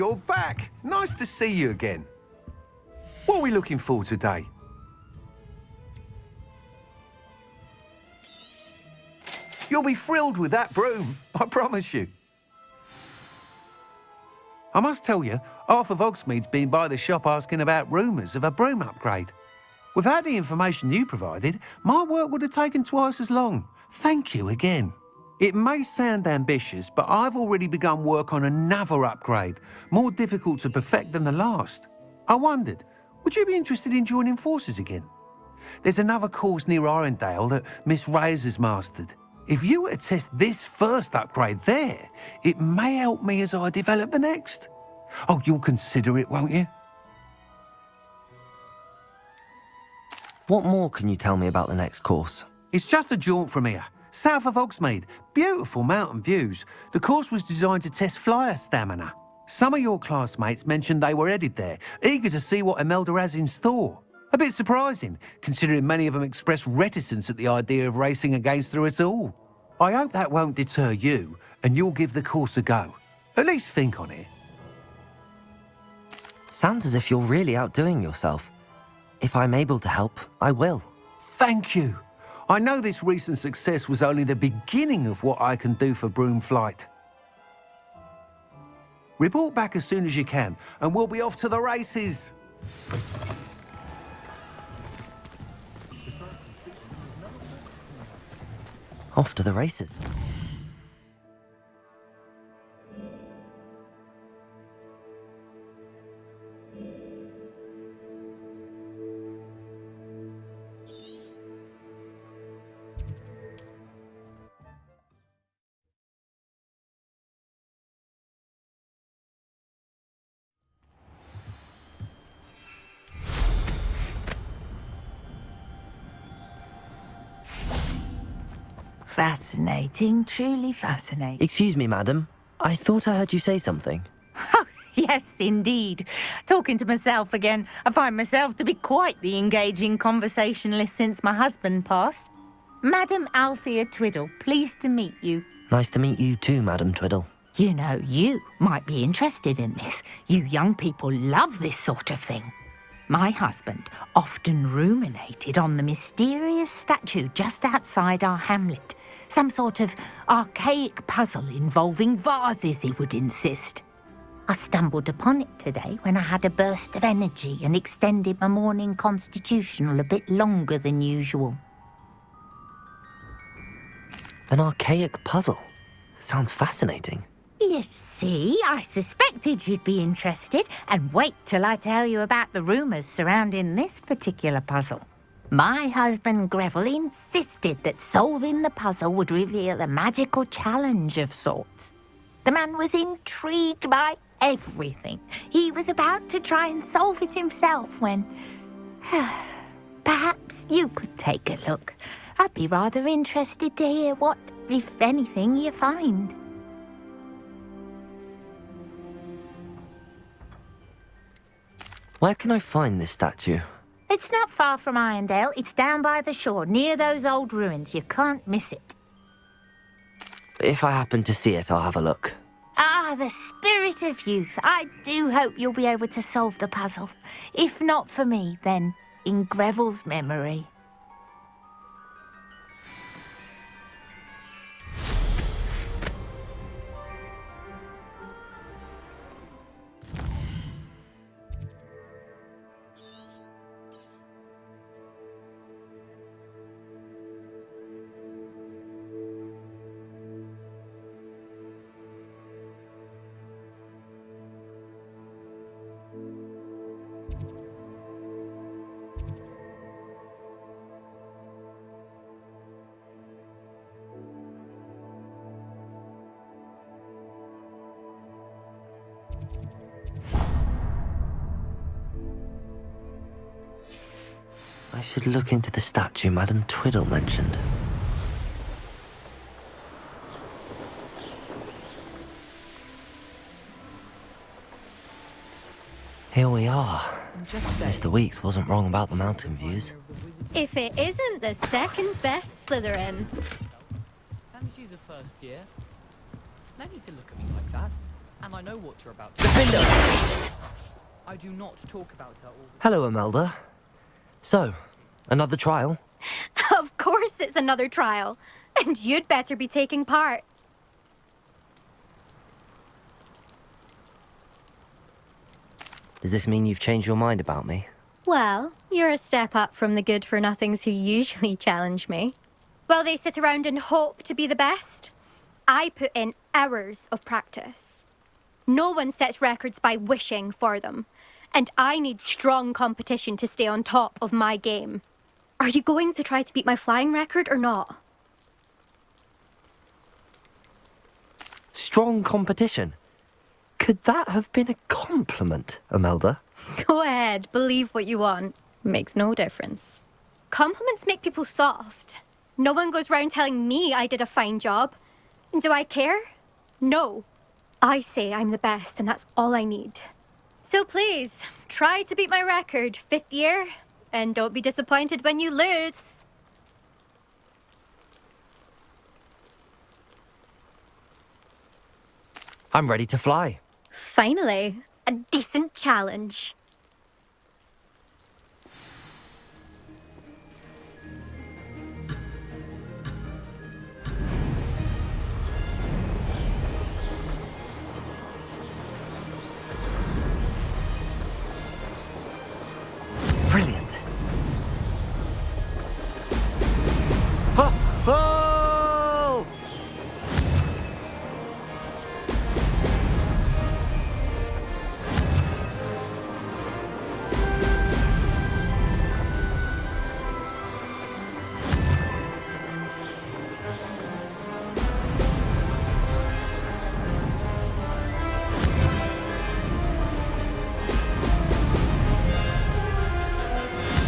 you're back. Nice to see you again. What are we looking for today? You'll be thrilled with that broom, I promise you. I must tell you, half of Hogsmeade's been by the shop asking about rumours of a broom upgrade. Without the information you provided, my work would have taken twice as long. Thank you again. It may sound ambitious, but I've already begun work on another upgrade, more difficult to perfect than the last. I wondered, would you be interested in joining forces again? There's another course near Arendelle that Miss Reyes has mastered. If you were to test this first upgrade there, it may help me as I develop the next. Oh, you'll consider it, won't you? What more can you tell me about the next course? It's just a jaunt from here, south of Hogsmeade. Beautiful mountain views. The course was designed to test flyer stamina. Some of your classmates mentioned they were headed there, eager to see what Imelda has in store. A bit surprising, considering many of them expressed reticence at the idea of racing against her at all. I hope that won't deter you, and you'll give the course a go. At least think on it. Sounds as if you're really outdoing yourself. If I'm able to help, I will. Thank you. I know this recent success was only the beginning of what I can do for broom flight. Report back as soon as you can, and we'll be off to the races. Off to the races. Fascinating, truly fascinating. Excuse me, madam. I thought I heard you say something. Oh, yes, indeed. Talking to myself again. I find myself to be quite the engaging conversationalist since my husband passed. Madam Althea Twiddle, pleased to meet you. Nice to meet you too, Madam Twiddle. You know, you might be interested in this. You young people love this sort of thing. My husband often ruminated on the mysterious statue just outside our hamlet. Some sort of archaic puzzle involving vases, he would insist. I stumbled upon it today when I had a burst of energy and extended my morning constitutional a bit longer than usual. An archaic puzzle. Sounds fascinating. You see, I suspected you'd be interested, and wait till I tell you about the rumours surrounding this particular puzzle. My husband Greville insisted that solving the puzzle would reveal a magical challenge of sorts. The man was intrigued by everything. He was about to try and solve it himself when... Perhaps you could take a look. I'd be rather interested to hear what, if anything, you find. Where can I find this statue? It's not far from Irondale. It's down by the shore, near those old ruins. You can't miss it. If I happen to see it, I'll have a look. Ah, the spirit of youth. I do hope you'll be able to solve the puzzle. If not for me, then in Greville's memory. I should look into the statue Madam Twiddle mentioned. Here we are. Mr. Weeks wasn't wrong about the mountain views. If it isn't the second best Slytherin. And she's a first year. No need to look at me like that. And I know what you're about to do. I do not talk about her all the Hello, Imelda. So, another trial? Of course it's another trial. And you'd better be taking part. Does this mean you've changed your mind about me? Well, you're a step up from the good-for-nothings who usually challenge me. While they sit around and hope to be the best, I put in hours of practice. No one sets records by wishing for them, and I need strong competition to stay on top of my game. Are you going to try to beat my flying record or not? Strong competition? Could that have been a compliment, Imelda? Go ahead, believe what you want. Makes no difference. Compliments make people soft. No one goes round telling me I did a fine job. And do I care? No. I say I'm the best, and that's all I need. So please, try to beat my record, 5th year, and don't be disappointed when you lose. I'm ready to fly. Finally, a decent challenge. Brilliant. Ha! Oh!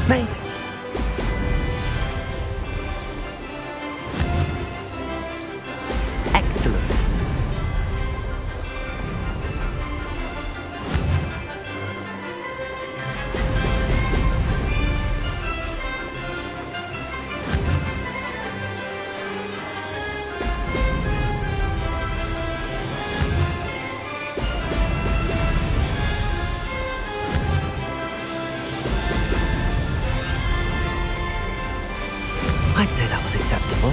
Made it. Excellent. I'd say that was acceptable.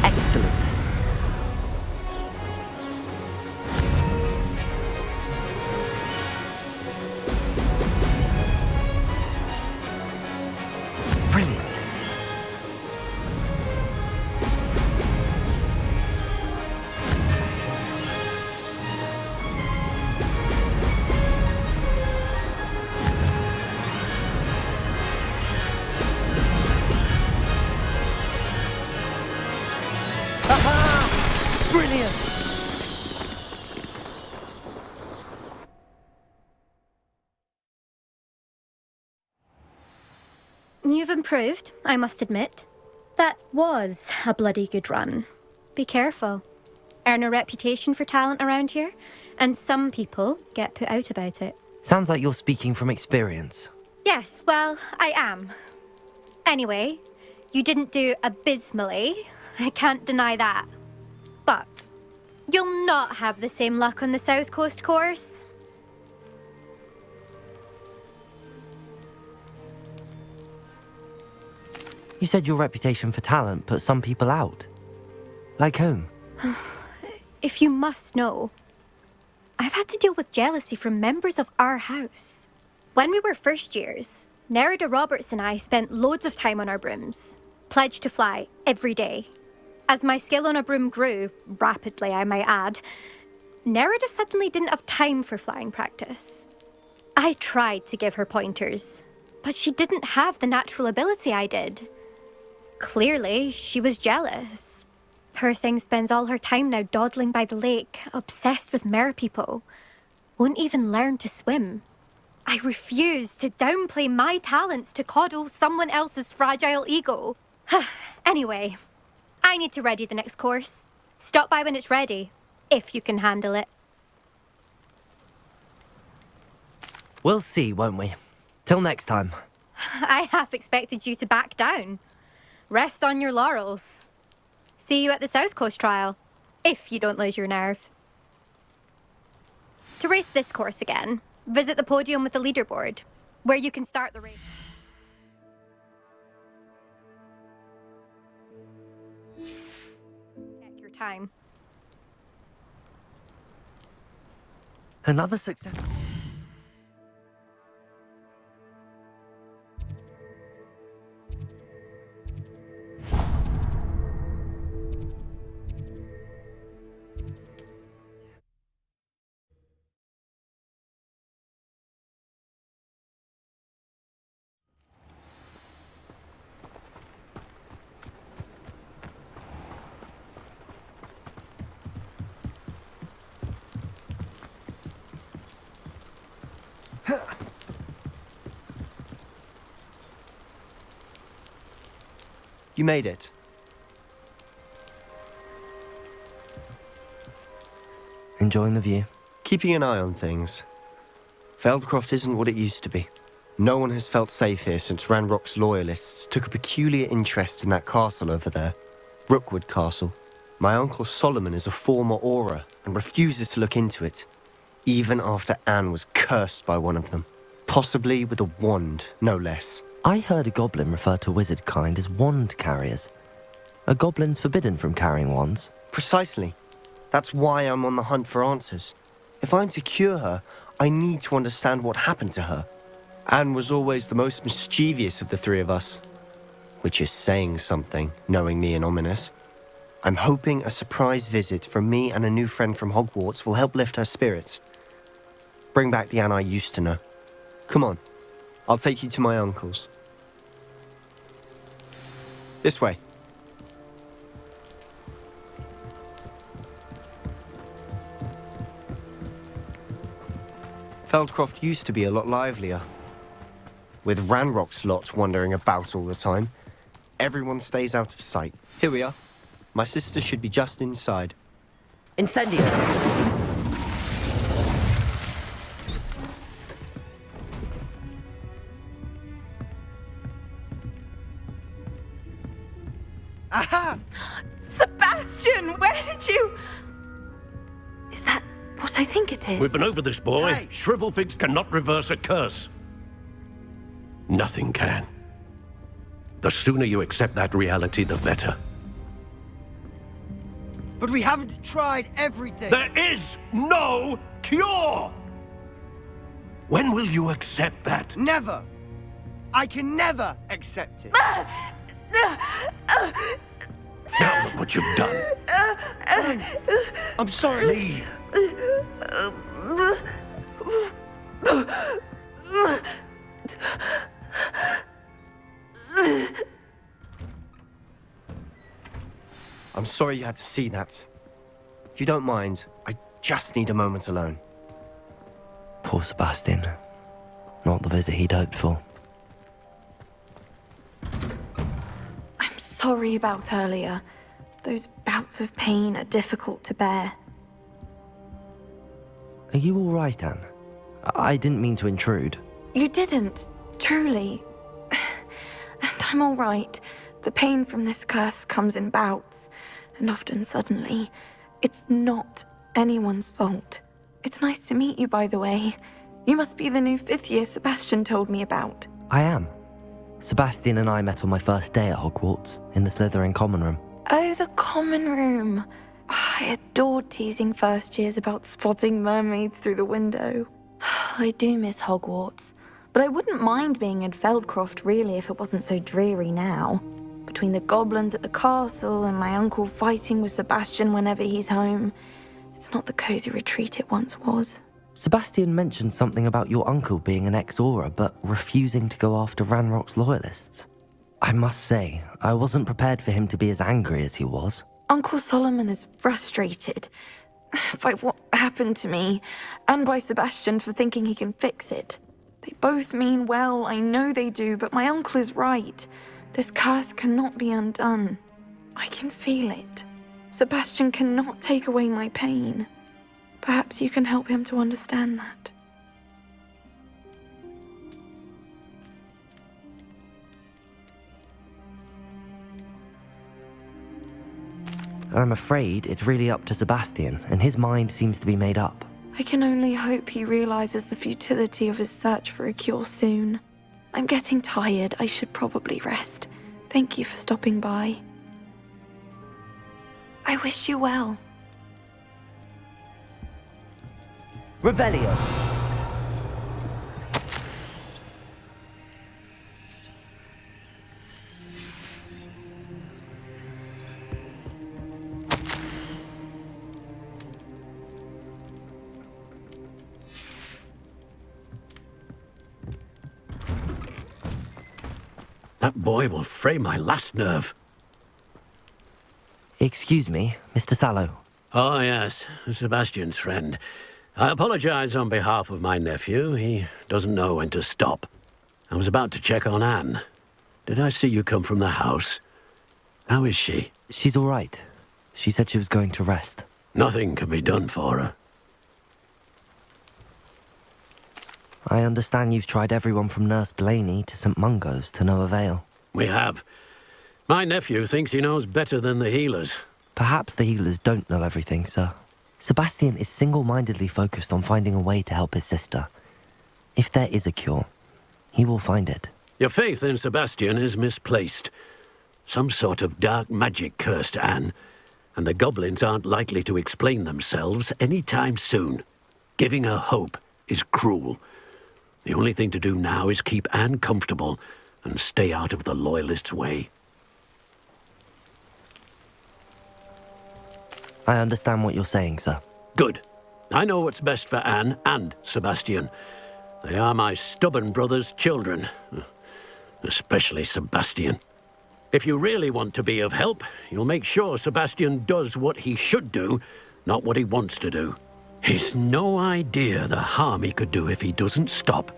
Excellent. Brilliant. Aha! Brilliant. You've improved, I must admit. That was a bloody good run. Be careful. Earn a reputation for talent around here, and some people get put out about it. Sounds like you're speaking from experience. Yes, well, I am. Anyway, you didn't do abysmally. I can't deny that. But you'll not have the same luck on the South Coast course. You said your reputation for talent put some people out. Like whom? If you must know, I've had to deal with jealousy from members of our house. When we were first years, Nerida Roberts and I spent loads of time on our brooms, pledged to fly every day. As my skill on a broom grew, rapidly I might add, Nerida suddenly didn't have time for flying practice. I tried to give her pointers, but she didn't have the natural ability I did. Clearly, she was jealous. Poor thing spends all her time now dawdling by the lake, obsessed with merpeople. Won't even learn to swim. I refuse to downplay my talents to coddle someone else's fragile ego. Anyway, I need to ready the next course. Stop by when it's ready, if you can handle it. We'll see, won't we? Till next time. I half expected you to back down. Rest on your laurels. See you at the South Coast trial, if you don't lose your nerve. To race this course again, visit the podium with the leaderboard, where you can start the race. Check your time. Another success. You made it. Enjoying the view? Keeping an eye on things. Feldcroft isn't what it used to be. No one has felt safe here since Ranrock's loyalists took a peculiar interest in that castle over there. Rookwood Castle. My uncle Solomon is a former Auror and refuses to look into it, even after Anne was cursed by one of them. Possibly with a wand, no less. I heard a goblin refer to wizard kind as wand carriers. Are goblins forbidden from carrying wands? Precisely. That's why I'm on the hunt for answers. If I'm to cure her, I need to understand what happened to her. Anne was always the most mischievous of the three of us. Which is saying something, knowing me and ominous. I'm hoping a surprise visit from me and a new friend from Hogwarts will help lift her spirits. Bring back the Anne I used to know. Come on, I'll take you to my uncle's. This way. Feldcroft used to be a lot livelier. With Ranrock's lot wandering about all the time, everyone stays out of sight. Here we are. My sister should be just inside. Incendio! Aha! Sebastian, where did you... Is that what I think it is? We've been over this, boy. Hey. Shrivelfigs cannot reverse a curse. Nothing can. The sooner you accept that reality, the better. But we haven't tried everything. There is no cure! When will you accept that? Never. I can never accept it. Now look what you've done. I'm sorry. Leave. I'm sorry you had to see that. If you don't mind, I just need a moment alone. Poor Sebastian. Not the visit he'd hoped for. I'm sorry about earlier. Those bouts of pain are difficult to bear. Are you all right, Anne? I didn't mean to intrude. You didn't, truly. And I'm all right. The pain from this curse comes in bouts, and often suddenly. It's not anyone's fault. It's nice to meet you, by the way. You must be the new 5th year Sebastian told me about. I am. Sebastian and I met on my first day at Hogwarts, in the Slytherin common room. Oh, the common room. I adored teasing first years about spotting mermaids through the window. I do miss Hogwarts, but I wouldn't mind being in Feldcroft really if it wasn't so dreary now. Between the goblins at the castle and my uncle fighting with Sebastian whenever he's home, it's not the cozy retreat it once was. Sebastian mentioned something about your uncle being an ex-Auror, but refusing to go after Ranrock's loyalists. I must say, I wasn't prepared for him to be as angry as he was. Uncle Solomon is frustrated by what happened to me, and by Sebastian for thinking he can fix it. They both mean well, I know they do, but my uncle is right. This curse cannot be undone. I can feel it. Sebastian cannot take away my pain. Perhaps you can help him to understand that. I'm afraid it's really up to Sebastian, and his mind seems to be made up. I can only hope he realizes the futility of his search for a cure soon. I'm getting tired. I should probably rest. Thank you for stopping by. I wish you well. Revelio. That boy will fray my last nerve. Excuse me, Mr. Sallow. Oh, yes, Sebastian's friend. I apologize on behalf of my nephew. He doesn't know when to stop. I was about to check on Anne. Did I see you come from the house? How is she? She's all right. She said she was going to rest. Nothing can be done for her. I understand you've tried everyone from Nurse Blaney to St. Mungo's to no avail. We have. My nephew thinks he knows better than the healers. Perhaps the healers don't know everything, sir. Sebastian is single-mindedly focused on finding a way to help his sister. If there is a cure, he will find it. Your faith in Sebastian is misplaced. Some sort of dark magic cursed Anne, and the goblins aren't likely to explain themselves any time soon. Giving her hope is cruel. The only thing to do now is keep Anne comfortable and stay out of the Loyalists' way. I understand what you're saying, sir. Good. I know what's best for Anne and Sebastian. They are my stubborn brother's children. Especially Sebastian. If you really want to be of help, you'll make sure Sebastian does what he should do, not what he wants to do. He's no idea the harm he could do if he doesn't stop.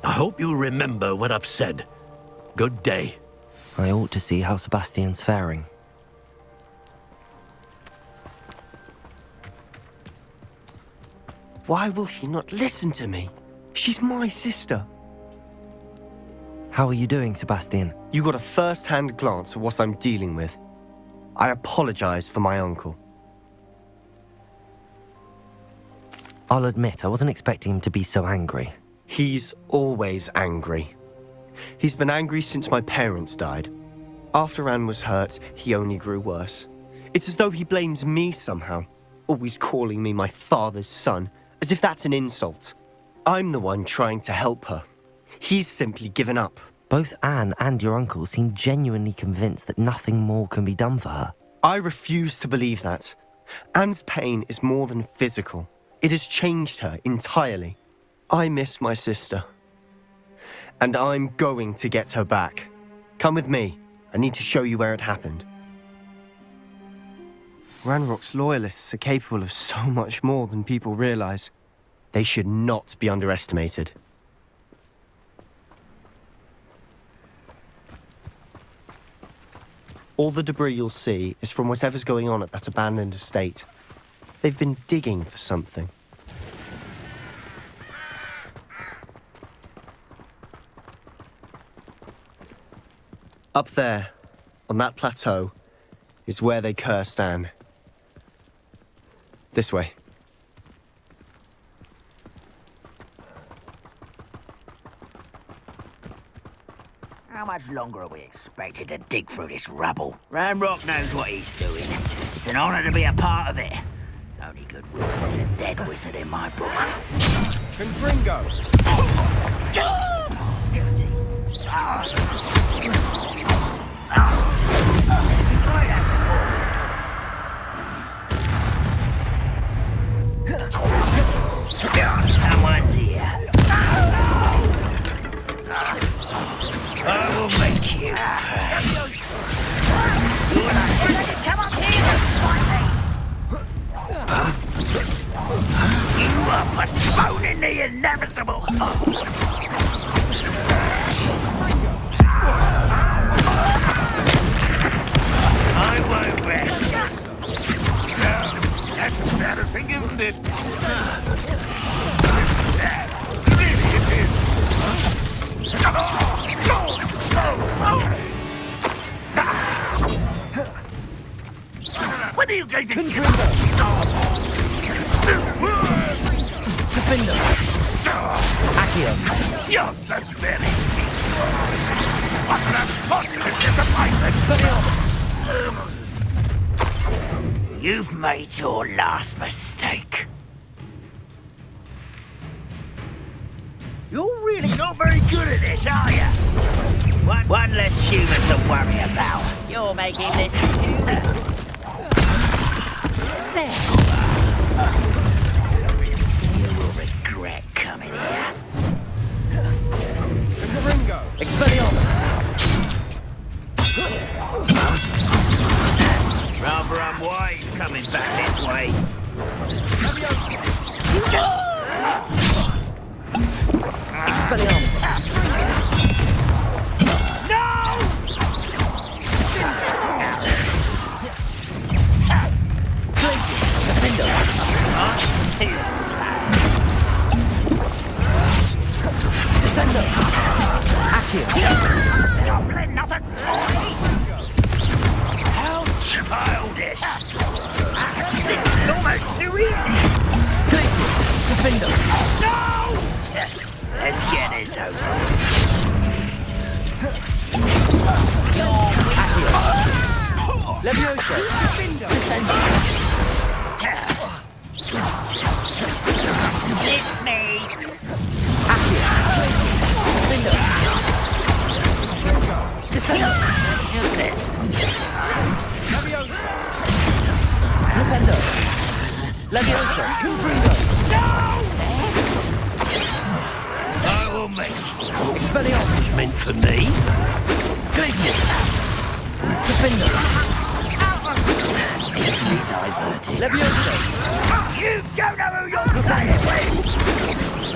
I hope you remember what I've said. Good day. I ought to see how Sebastian's faring. Why will he not listen to me? She's my sister. How are you doing, Sebastian? You got a first-hand glance at what I'm dealing with. I apologize for my uncle. I'll admit, I wasn't expecting him to be so angry. He's always angry. He's been angry since my parents died. After Anne was hurt, he only grew worse. It's as though he blames me somehow, always calling me my father's son, as if that's an insult. I'm the one trying to help her. He's simply given up. Both Anne and your uncle seem genuinely convinced that nothing more can be done for her. I refuse to believe that. Anne's pain is more than physical. It has changed her entirely. I miss my sister. And I'm going to get her back. Come with me. I need to show you where it happened. Ranrock's Loyalists are capable of so much more than people realize. They should not be underestimated. All the debris you'll see is from whatever's going on at that abandoned estate. They've been digging for something. Up there, on that plateau, is where they cursed Anne. This way. How much longer are we expected to dig through this rubble? Ranrock knows what he's doing. It's an honor to be a part of it. Only good wizard is a dead wizard in my book. Confringo! Guilty. Someone's here. I will make you pay. Come up here and fight me. You are postponing the inevitable. I won't rest. That's embarrassing, isn't it? Sad. Really it is. When are you going to Defender! Accio! You're so very... What an unfortunate disappointment! You've made your last mistake. You're really not very good at this, are you? One less human to worry about. You're making this too... There. You will regret coming here. Ringo! Expelliarmus! Rather unwise coming back this way. Expelliarmus! No! Defender! Too slow. Descender! Accio! Goblin, not a toy! How childish! This is almost too easy! Glacius! Defender! No! Let's get this over. Accio! Levioso! Descender! Missed me! Accio! Defender! Descender! Defender! Levioso! Confringo! I will make Expelliarmus! Meant for me? Glacius! Defender! easily diverted. Levioso! You don't know who you're playing with!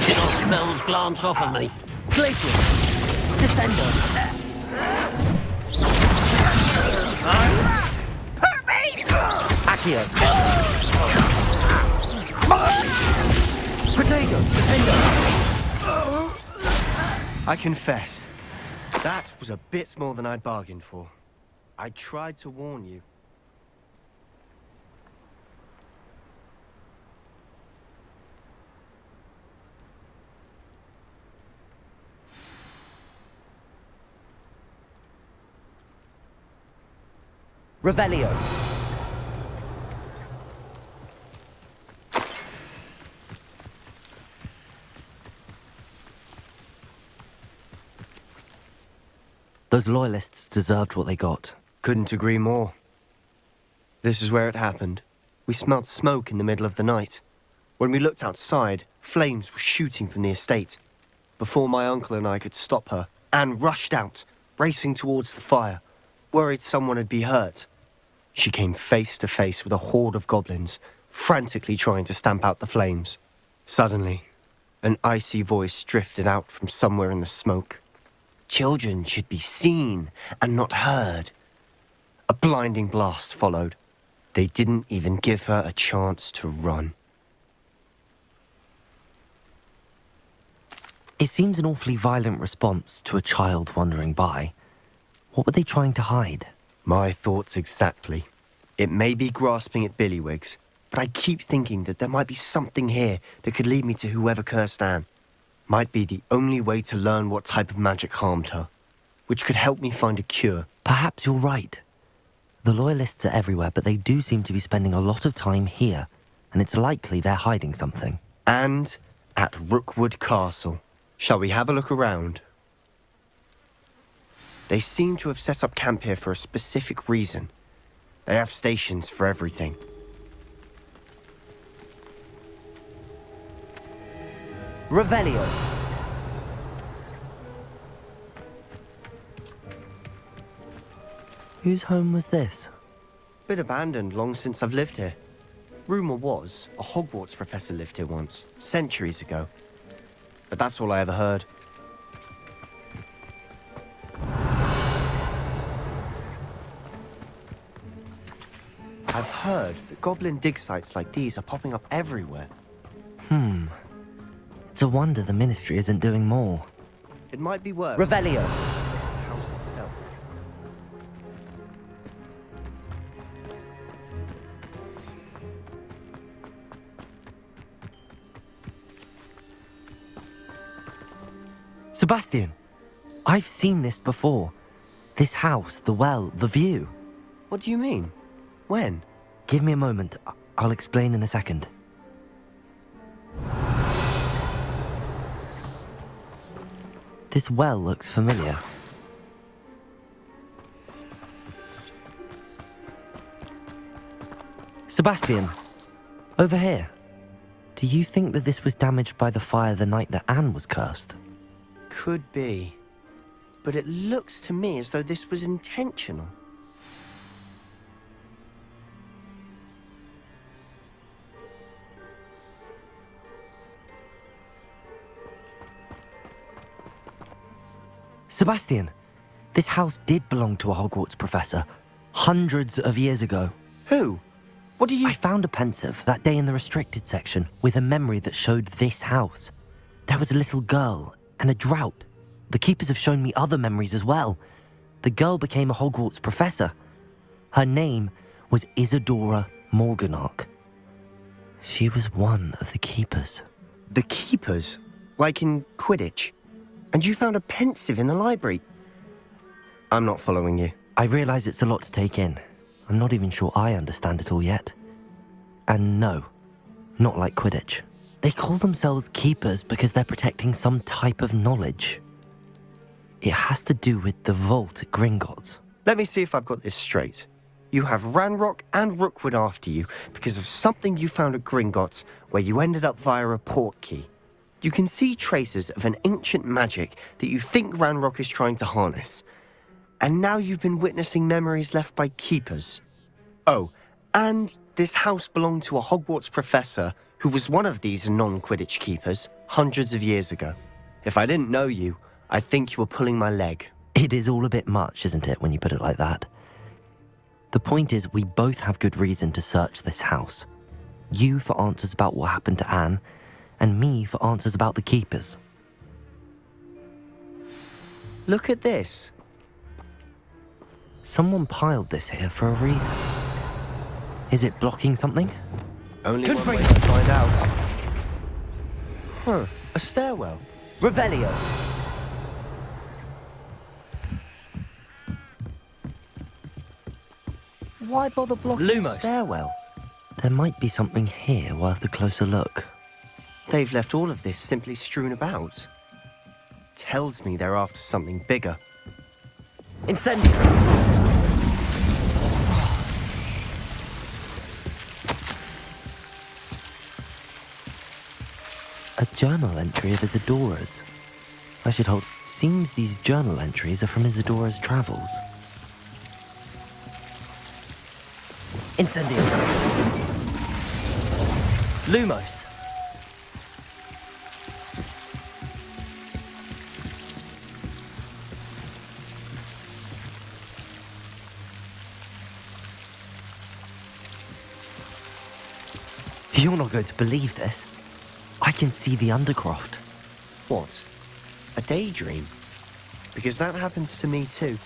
Your smells glance off of me. Glacius! Descender! Hurt me! Accio! Protego! Defender! I confess, that was a bit more than I'd bargained for. I tried to warn you. Revelio! Those loyalists deserved what they got. Couldn't agree more. This is where it happened. We smelled smoke in the middle of the night. When we looked outside, flames were shooting from the estate. Before my uncle and I could stop her, Anne rushed out, racing towards the fire, worried someone had been hurt. She came face to face with a horde of goblins, frantically trying to stamp out the flames. Suddenly, an icy voice drifted out from somewhere in the smoke. Children should be seen and not heard. A blinding blast followed. They didn't even give her a chance to run. It seems an awfully violent response to a child wandering by. What were they trying to hide? My thoughts exactly. It may be grasping at Billywigs, but I keep thinking that there might be something here that could lead me to whoever cursed Anne. Might be the only way to learn what type of magic harmed her, which could help me find a cure. Perhaps you're right. The Loyalists are everywhere, but they do seem to be spending a lot of time here, and it's likely they're hiding something. And at Rookwood Castle. Shall we have a look around? They seem to have set up camp here for a specific reason. They have stations for everything. Revelio. Whose home was this? Bit abandoned long since I've lived here. Rumour was a Hogwarts professor lived here once, centuries ago. But that's all I ever heard. I've heard that goblin dig sites like these are popping up everywhere. It's a wonder the Ministry isn't doing more. It might be worth Revelio. the house itself. Sebastian, I've seen this before. This house, the well, the view. What do you mean? When? Give me a moment. I'll explain in a second. This well looks familiar. Sebastian, over here. Do you think that this was damaged by the fire the night that Anne was cursed? Could be. But it looks to me as though this was intentional. Sebastian, this house did belong to a Hogwarts professor, hundreds of years ago. Who? What do you... I found a pensive that day in the restricted section with a memory that showed this house. There was a little girl and a drought. The keepers have shown me other memories as well. The girl became a Hogwarts professor. Her name was Isadora Morganach. She was one of the keepers. The keepers? Like in Quidditch? And you found a pensive in the library? I'm not following you. I realise it's a lot to take in. I'm not even sure I understand it all yet. And no, not like Quidditch. They call themselves keepers because they're protecting some type of knowledge. It has to do with the vault at Gringotts. Let me see if I've got this straight. You have Ranrock and Rookwood after you because of something you found at Gringotts where you ended up via a port key. You can see traces of an ancient magic that you think Ranrock is trying to harness. And now you've been witnessing memories left by keepers. Oh, and this house belonged to a Hogwarts professor who was one of these non-Quidditch keepers hundreds of years ago. If I didn't know you, I'd think you were pulling my leg. It is all a bit much, isn't it, when you put it like that? The point is, we both have good reason to search this house. You for answers about what happened to Anne, and me for answers about the keepers. Look at this. Someone piled this here for a reason. Is it blocking something? Only one way to find out. Huh, a stairwell. Revelio. Why bother blocking the Lumos. stairwell? There might be something here worth a closer look. They've left all of this simply strewn about. Tells me they're after something bigger. Incendio! A journal entry of Isadora's. I should hold. Seems these journal entries are from Isadora's travels. Incendio! Lumos! You're not going to believe this. I can see the Undercroft. What? A daydream? Because that happens to me too.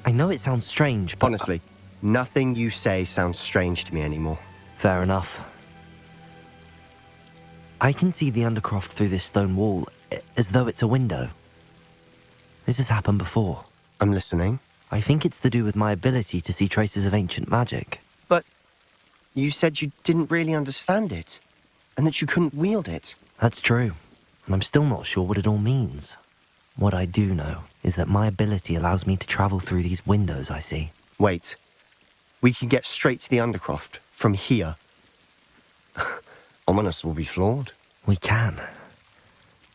I know it sounds strange, but... Honestly, nothing you say sounds strange to me anymore. Fair enough. I can see the Undercroft through this stone wall, as though it's a window. This has happened before. I'm listening. I think it's to do with my ability to see traces of ancient magic. But you said you didn't really understand it, and that you couldn't wield it. That's true, and I'm still not sure what it all means. What I do know is that my ability allows me to travel through these windows I see. Wait. We can get straight to the Undercroft from here. Ominous will be flawed. We can.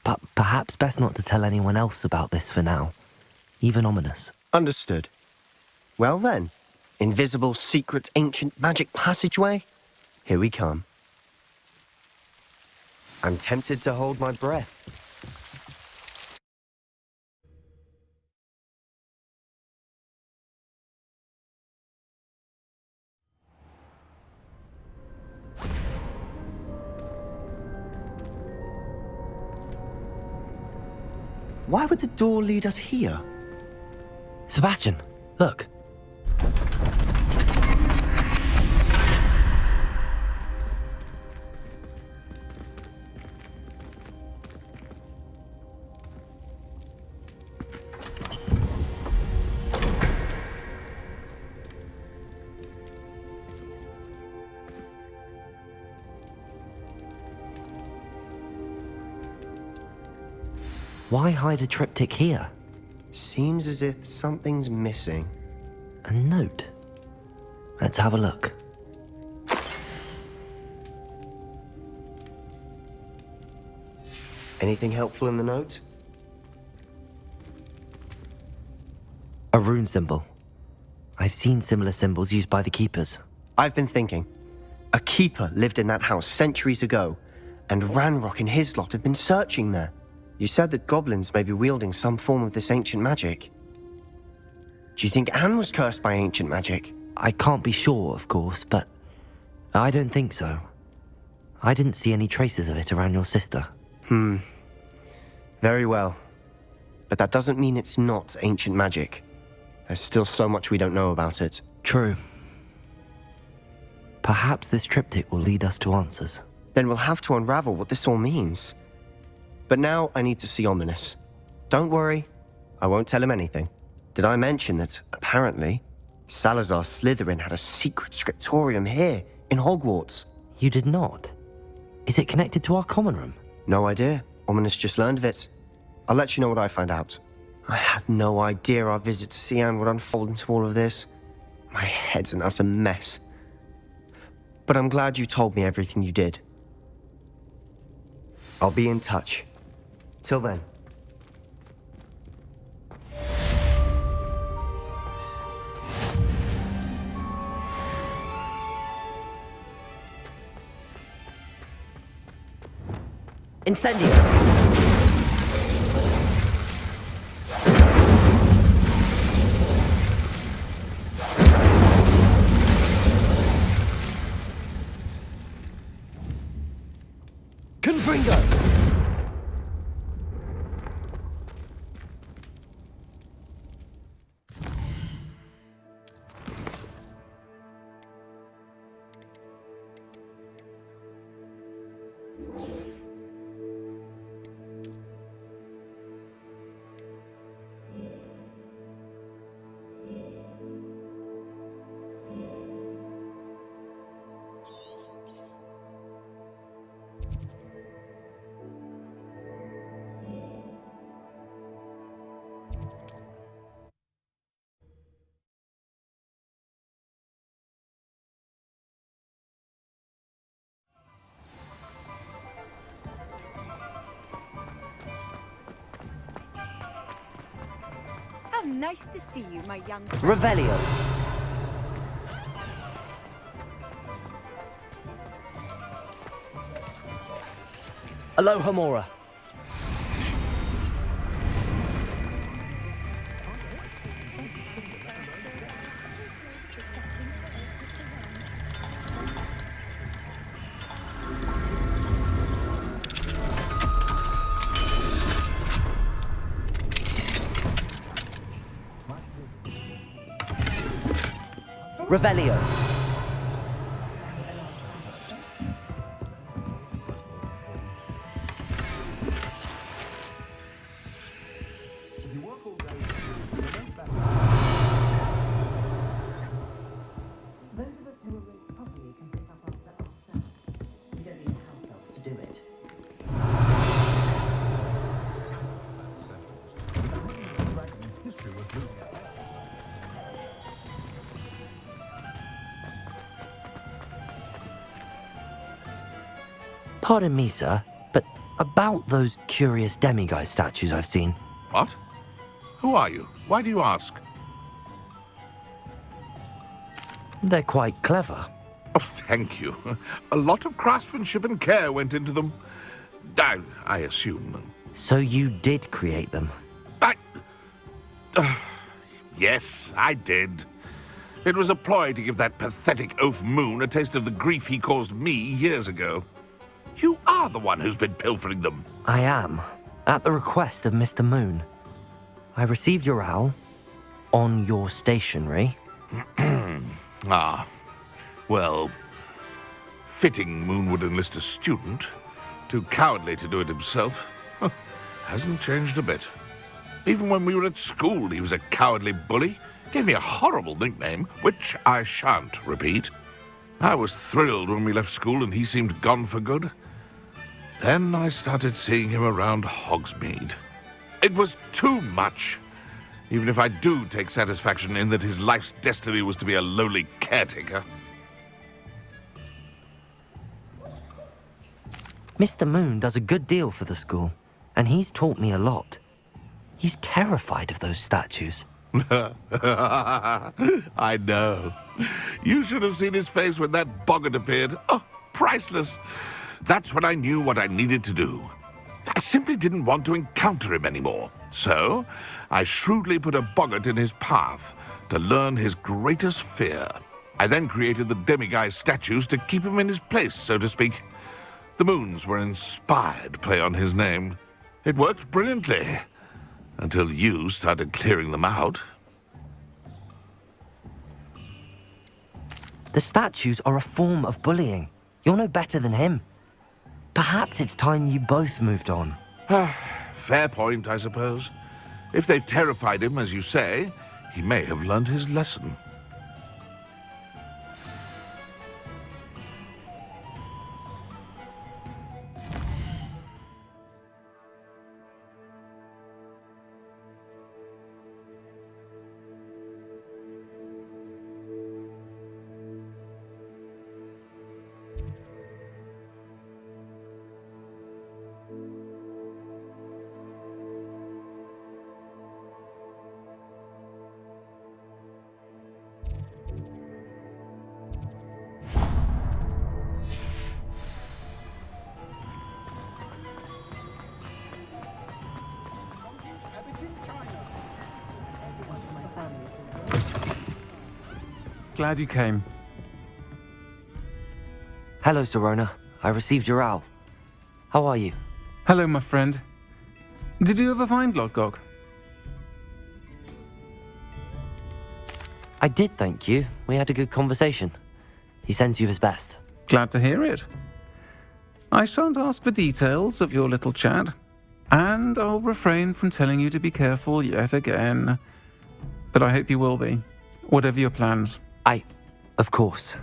But perhaps best not to tell anyone else about this for now. Even Ominous. Understood. Well then, invisible, secret, ancient magic passageway? Here we come. I'm tempted to hold my breath. Why would the door lead us here? Sebastian, look. Why hide a triptych here? Seems as if something's missing. A note. Let's have a look. Anything helpful in the note? A rune symbol. I've seen similar symbols used by the keepers. I've been thinking. A keeper lived in that house centuries ago, and Ranrock and his lot have been searching there. You said that goblins may be wielding some form of this ancient magic. Do you think Anne was cursed by ancient magic? I can't be sure, of course, but I don't think so. I didn't see any traces of it around your sister. Very well. But that doesn't mean it's not ancient magic. There's still so much we don't know about it. True. Perhaps this triptych will lead us to answers. Then we'll have to unravel what this all means. But now I need to see Ominous. Don't worry, I won't tell him anything. Did I mention that, apparently, Salazar Slytherin had a secret scriptorium here, in Hogwarts? You did not? Is it connected to our common room? No idea. Ominous just learned of it. I'll let you know what I find out. I had no idea our visit to Cian would unfold into all of this. My head's an utter mess. But I'm glad you told me everything you did. I'll be in touch. Till then. Incendio! Confringo! Nice to see you, my young... Revelio. Aloha Mora. Revelio. Pardon me, sir, but about those curious demiguise statues I've seen. What? Who are you? Why do you ask? They're quite clever. Oh, thank you. A lot of craftsmanship and care went into them. I assume. So you did create them? Yes, I did. It was a ploy to give that pathetic oaf Moon a taste of the grief he caused me years ago. You are the one who's been pilfering them. I am. At the request of Mr. Moon, I received your owl on your stationery. Ah, well, fitting Moon would enlist a student. Too cowardly to do it himself. Hasn't changed a bit. Even when we were at school, he was a cowardly bully. Gave me a horrible nickname, which I shan't repeat. I was thrilled when we left school and he seemed gone for good. Then I started seeing him around Hogsmeade. It was too much. Even if I do take satisfaction in that his life's destiny was to be a lowly caretaker. Mr. Moon does a good deal for the school, and he's taught me a lot. He's terrified of those statues. I know. You should have seen his face when that boggart appeared. Oh, priceless. That's when I knew what I needed to do. I simply didn't want to encounter him anymore. So, I shrewdly put a boggart in his path to learn his greatest fear. I then created the demiguise statues to keep him in his place, so to speak. The moons were an inspired play on his name. It worked brilliantly. Until you started clearing them out. The statues are a form of bullying. You're no better than him. Perhaps it's time you both moved on. Fair point, I suppose. If they've terrified him, as you say, he may have learned his lesson. Glad you came. Hello, Serona. I received your owl. How are you? Hello, my friend. Did you ever find Lodgok? I did, thank you. We had a good conversation. He sends you his best. Glad to hear it. I shan't ask for details of your little chat, and I'll refrain from telling you to be careful yet again. But I hope you will be, whatever your plans. Of course.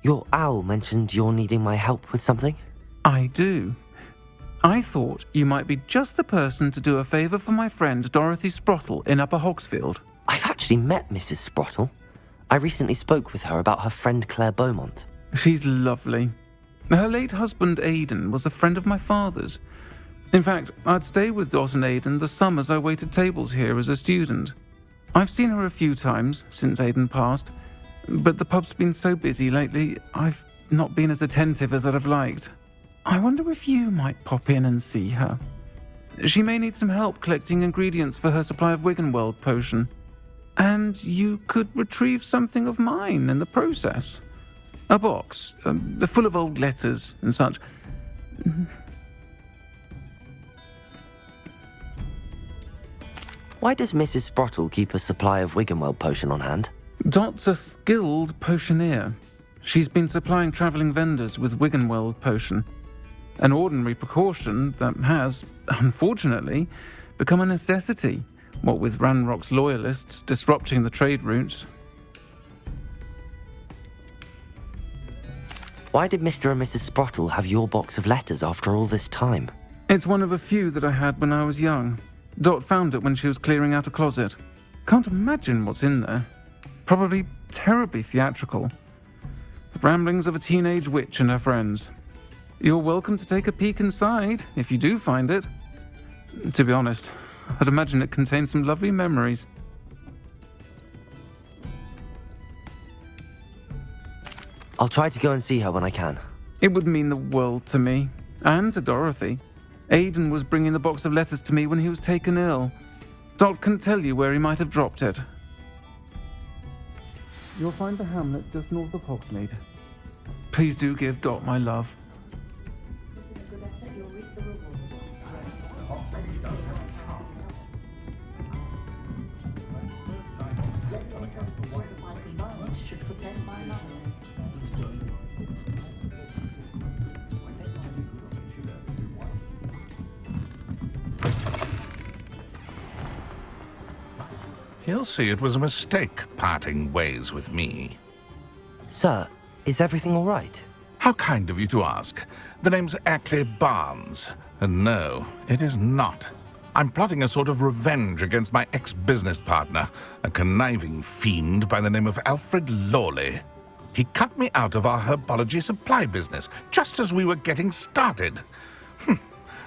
Your owl mentioned you're needing my help with something? I do. I thought you might be just the person to do a favour for my friend Dorothy Sprottle in Upper Hogsfield. I've actually met Mrs. Sprottle. I recently spoke with her about her friend Claire Beaumont. She's lovely. Her late husband Aidan was a friend of my father's. In fact, I'd stay with Dot and Aidan the summers I waited tables here as a student. I've seen her a few times since Aidan passed, but the pub's been so busy lately, I've not been as attentive as I'd have liked. I wonder if you might pop in and see her. She may need some help collecting ingredients for her supply of Wiggenweld potion, and you could retrieve something of mine in the process. A box, full of old letters and such. Why does Mrs. Sprottle keep a supply of Wiggenweld potion on hand? Dot's a skilled potioneer. She's been supplying travelling vendors with Wiggenweld potion, an ordinary precaution that has, unfortunately, become a necessity, what with Ranrock's loyalists disrupting the trade routes. Why did Mr. and Mrs. Sprottle have your box of letters after all this time? It's one of a few that I had when I was young. Dot found it when she was clearing out a closet. Can't imagine what's in there. Probably terribly theatrical. The ramblings of a teenage witch and her friends. You're welcome to take a peek inside, if you do find it. To be honest, I'd imagine it contains some lovely memories. I'll try to go and see her when I can. It would mean the world to me, and to Dorothy. Aidan was bringing the box of letters to me when he was taken ill. Dot can tell you where he might have dropped it. You'll find the hamlet just north of Hogsmeade. Please do give Dot my love. He'll see it was a mistake parting ways with me. Sir, is everything all right? How kind of you to ask. The name's Ackley Barnes. And no, it is not. I'm plotting a sort of revenge against my ex-business partner, a conniving fiend by the name of Alfred Lawley. He cut me out of our herbology supply business just as we were getting started.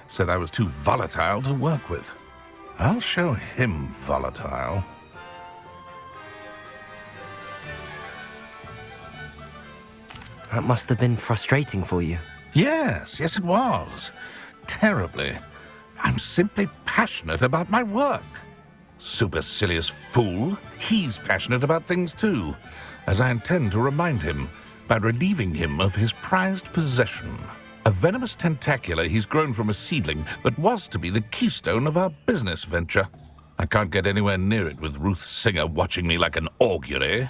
Said I was too volatile to work with. I'll show him volatile. That must have been frustrating for you. Yes, it was. Terribly. I'm simply passionate about my work. Supercilious fool. He's passionate about things too, as I intend to remind him by relieving him of his prized possession. A venomous tentacula he's grown from a seedling that was to be the keystone of our business venture. I can't get anywhere near it with Ruth Singer watching me like an augury.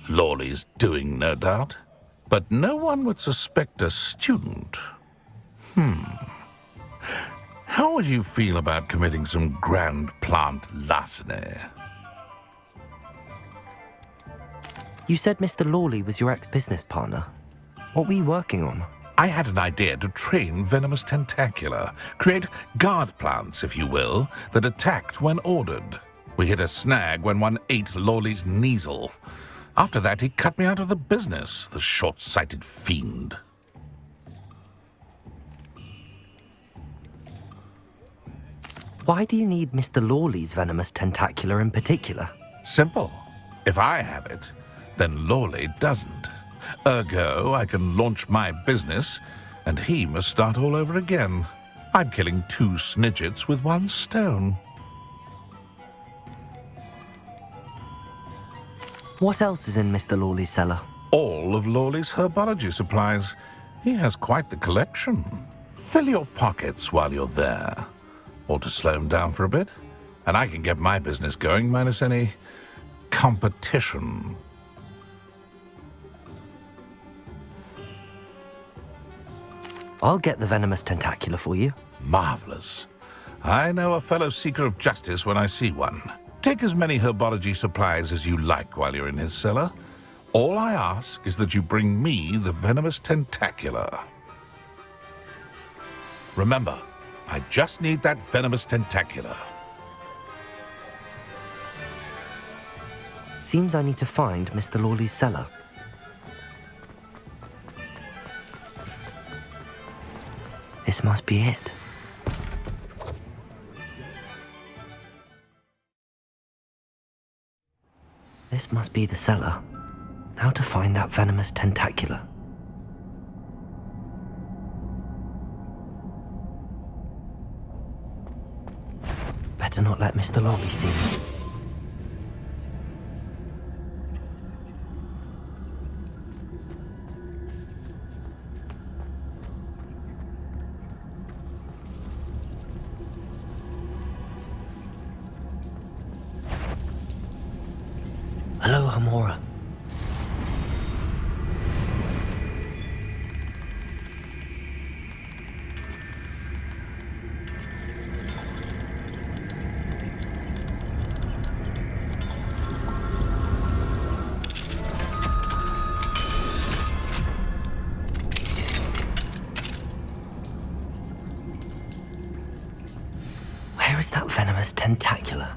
Lawley's doing, no doubt. But no one would suspect a student. How would you feel about committing some grand plant larceny? You said Mr. Lawley was your ex-business partner. What were you working on? I had an idea to train venomous tentacula, create guard plants, if you will, that attacked when ordered. We hit a snag when one ate Lawley's Kneasel. After that, he cut me out of the business, the short-sighted fiend. Why do you need Mr. Lawley's venomous tentacula in particular? Simple. If I have it, then Lawley doesn't. Ergo, I can launch my business, and he must start all over again. I'm killing 2 snidgets with 1 stone. What else is in Mr. Lawley's cellar? All of Lawley's herbology supplies. He has quite the collection. Fill your pockets while you're there. Or to slow him down for a bit, and I can get my business going minus any competition. I'll get the venomous tentacula for you. Marvelous. I know a fellow seeker of justice when I see one. Take as many herbology supplies as you like while you're in his cellar. All I ask is that you bring me the venomous tentacula. Remember, I just need that venomous tentacula. Seems I need to find Mr. Lawley's cellar. This must be it. This must be the cellar. Now to find that venomous tentacula. Better not let Mr. Lawley see me. Hello, Hamora. Where is that venomous tentacula?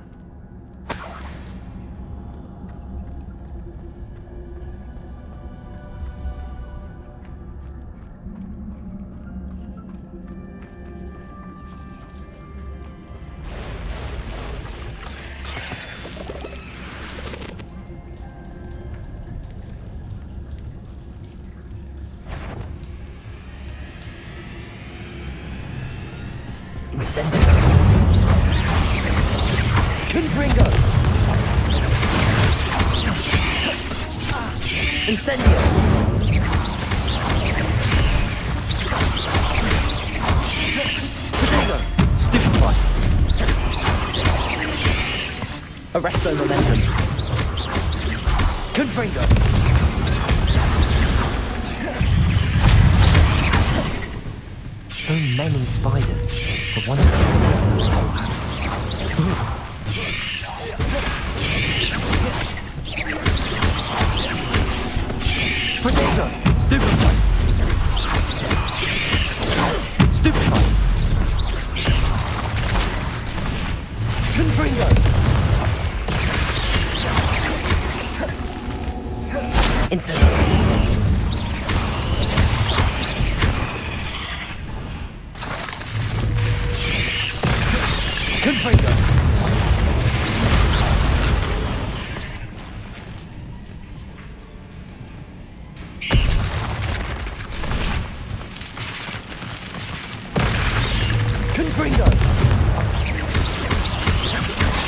Incendio! Potato! Stupefy! Arresto momentum! Confringo! many spiders. But one of them... Potato! Stupefy! Stupefy! Confringo! Incendio! Confringo! Confringo!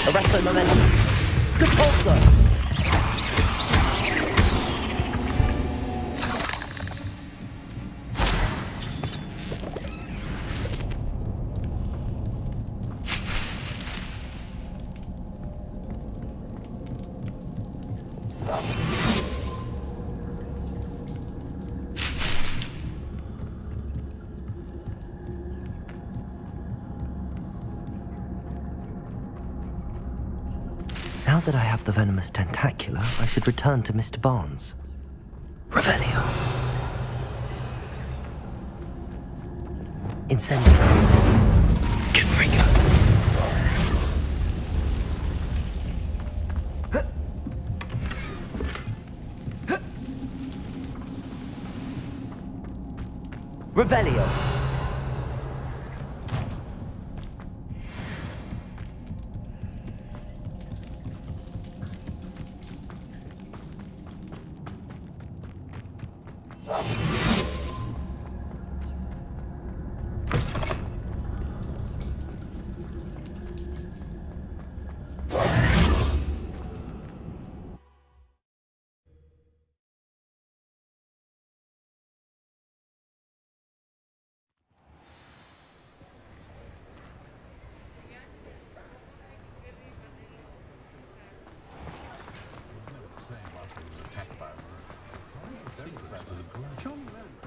Arresto momentum! Repulsor! Now that I have the venomous tentacula, I should return to Mr. Barnes. Revelio. Incendio. Confringo. Revelio.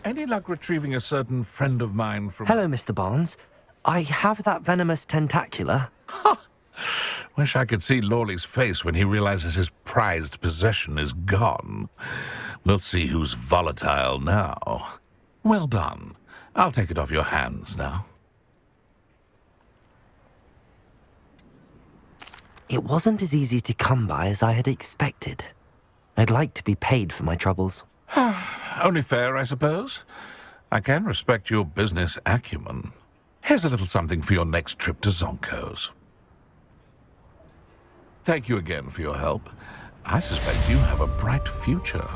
Any luck retrieving a certain friend of mine from... Hello, Mr. Barnes. I have that venomous tentacula. Wish I could see Lawley's face when he realizes his prized possession is gone. We'll see who's volatile now. Well done. I'll take it off your hands now. It wasn't as easy to come by as I had expected. I'd like to be paid for my troubles. Only fair, I suppose. I can respect your business acumen. Here's a little something for your next trip to Zonko's. Thank you again for your help. I suspect you have a bright future.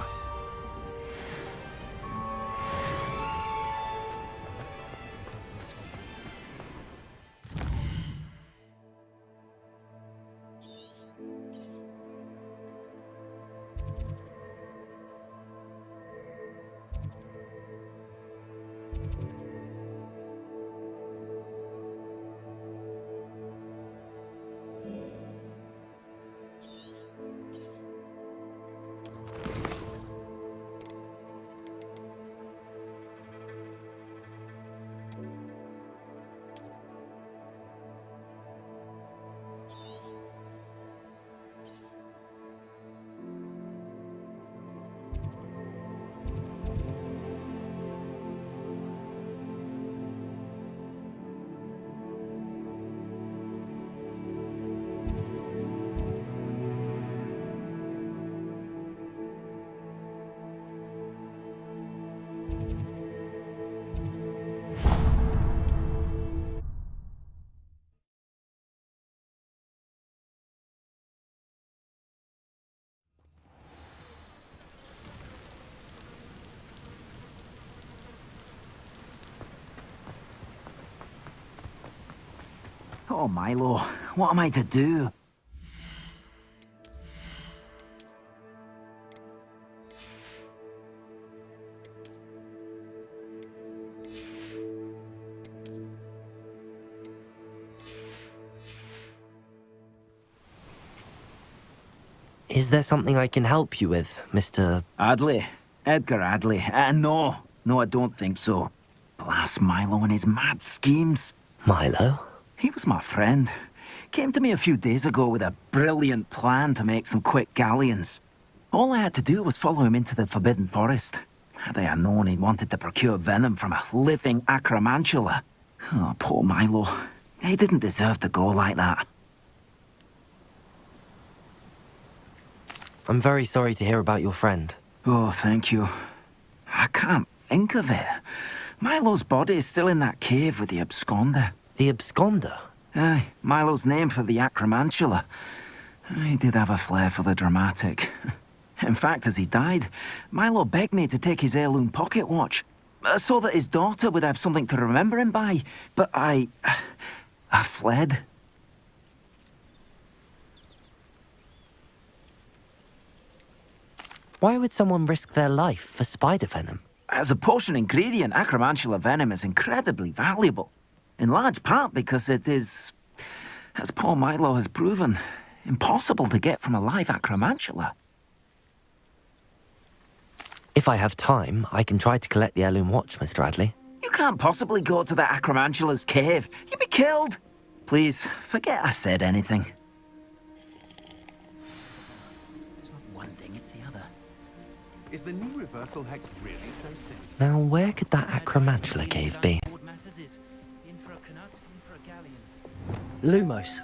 Oh, Milo, what am I to do? Is there something I can help you with, Mr. Adley? Edgar Adley? No, I don't think so. Blast Milo and his mad schemes. Milo? He was my friend. Came to me a few days ago with a brilliant plan to make some quick galleons. All I had to do was follow him into the Forbidden Forest. Had I known he wanted to procure venom from a living acromantula. Oh, poor Milo. He didn't deserve to go like that. I'm very sorry to hear about your friend. Oh, thank you. I can't think of it. Milo's body is still in that cave with the absconder. The absconder? Aye, Milo's name for the acromantula. He did have a flair for the dramatic. In fact, as he died, Milo begged me to take his heirloom pocket watch, so that his daughter would have something to remember him by. But I fled. Why would someone risk their life for spider venom? As a potion ingredient, acromantula venom is incredibly valuable. In large part because it is, as poor Milo has proven, impossible to get from a live acromantula. If I have time, I can try to collect the heirloom watch, Mr. Radley. You can't possibly go to the acromantula's cave. You'd be killed. Please, forget I said anything. It's not one thing, it's the other. Is the new reversal hex really so sinister? Now, where could that acromantula cave be? Lumos,